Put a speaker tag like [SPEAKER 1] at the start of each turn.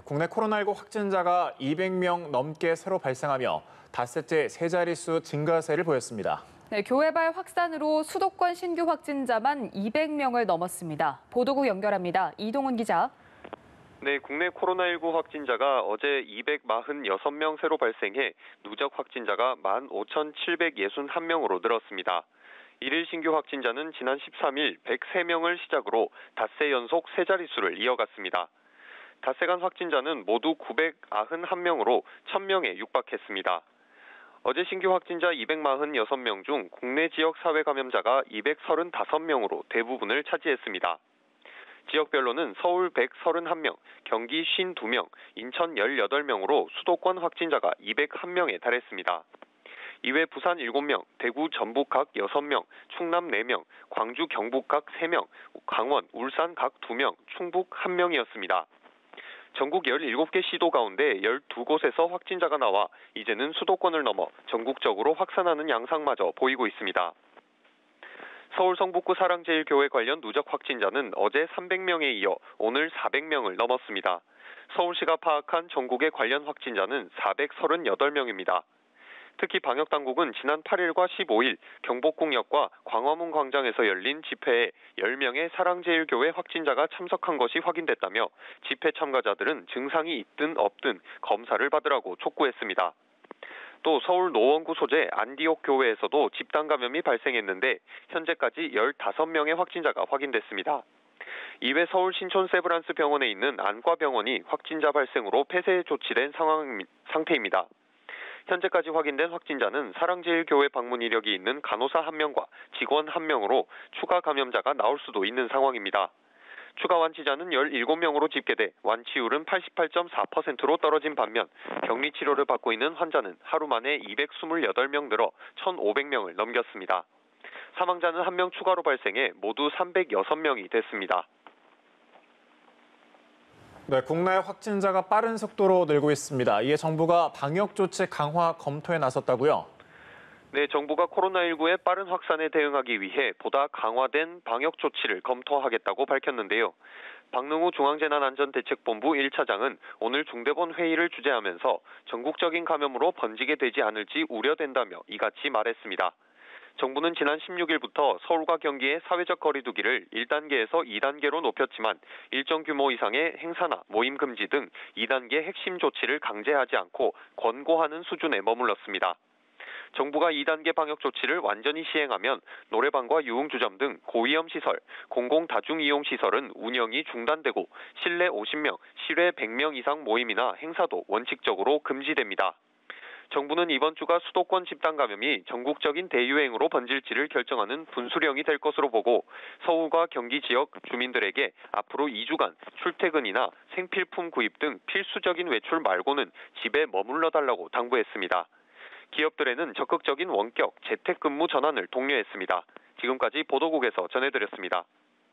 [SPEAKER 1] 국내 코로나19 확진자가 200명 넘게 새로 발생하며 닷새째 세 자릿수 증가세를 보였습니다.
[SPEAKER 2] 네, 교회발 확산으로 수도권 신규 확진자만 200명을 넘었습니다. 보도국 연결합니다. 이동훈 기자.
[SPEAKER 3] 네, 국내 코로나19 확진자가 어제 246명 새로 발생해 누적 확진자가 15,761명으로 늘었습니다. 1일 신규 확진자는 지난 13일 103명을 시작으로 닷새 연속 세 자릿수를 이어갔습니다. 닷새간 확진자는 모두 991명으로 1,000명에 육박했습니다. 어제 신규 확진자 246명 중 국내 지역 사회 감염자가 235명으로 대부분을 차지했습니다. 지역별로는 서울 131명, 경기 52명, 인천 18명으로 수도권 확진자가 201명에 달했습니다. 이외 부산 7명, 대구, 전북 각 6명, 충남 4명, 광주, 경북 각 3명, 강원, 울산 각 2명, 충북 1명이었습니다. 전국 17개 시도 가운데 12곳에서 확진자가 나와 이제는 수도권을 넘어 전국적으로 확산하는 양상마저 보이고 있습니다. 서울 성북구 사랑제일교회 관련 누적 확진자는 어제 300명에 이어 오늘 400명을 넘었습니다. 서울시가 파악한 전국의 관련 확진자는 438명입니다. 특히 방역당국은 지난 8일과 15일 경복궁역과 광화문 광장에서 열린 집회에 10명의 사랑제일교회 확진자가 참석한 것이 확인됐다며 집회 참가자들은 증상이 있든 없든 검사를 받으라고 촉구했습니다. 또 서울 노원구 소재 안디옥 교회에서도 집단 감염이 발생했는데 현재까지 15명의 확진자가 확인됐습니다. 이외 서울 신촌 세브란스 병원에 있는 안과병원이 확진자 발생으로 폐쇄 조치된 상태입니다. 현재까지 확인된 확진자는 사랑제일교회 방문 이력이 있는 간호사 1명과 직원 1명으로 추가 감염자가 나올 수도 있는 상황입니다. 추가 완치자는 17명으로 집계돼 완치율은 88.4%로 떨어진 반면 격리 치료를 받고 있는 환자는 하루 만에 228명 늘어 1,500명을 넘겼습니다. 사망자는 1명 추가로 발생해 모두 306명이 됐습니다.
[SPEAKER 1] 네, 국내 확진자가 빠른 속도로 늘고 있습니다. 이에 정부가 방역 조치 강화 검토에 나섰다고요?
[SPEAKER 3] 네, 정부가 코로나19의 빠른 확산에 대응하기 위해 보다 강화된 방역 조치를 검토하겠다고 밝혔는데요. 박능우 중앙재난안전대책본부 1차장은 오늘 중대본 회의를 주재하면서 전국적인 감염으로 번지게 되지 않을지 우려된다며 이같이 말했습니다. 정부는 지난 16일부터 서울과 경기의 사회적 거리 두기를 1단계에서 2단계로 높였지만 일정 규모 이상의 행사나 모임 금지 등 2단계 핵심 조치를 강제하지 않고 권고하는 수준에 머물렀습니다. 정부가 2단계 방역 조치를 완전히 시행하면 노래방과 유흥주점 등 고위험 시설, 공공 다중이용 시설은 운영이 중단되고 실내 50명, 실외 100명 이상 모임이나 행사도 원칙적으로 금지됩니다. 정부는 이번 주가 수도권 집단 감염이 전국적인 대유행으로 번질지를 결정하는 분수령이 될 것으로 보고 서울과 경기 지역 주민들에게 앞으로 2주간 출퇴근이나 생필품 구입 등 필수적인 외출 말고는 집에 머물러 달라고 당부했습니다. 기업들에는 적극적인 원격 재택근무 전환을 독려했습니다. 지금까지 보도국에서 전해드렸습니다.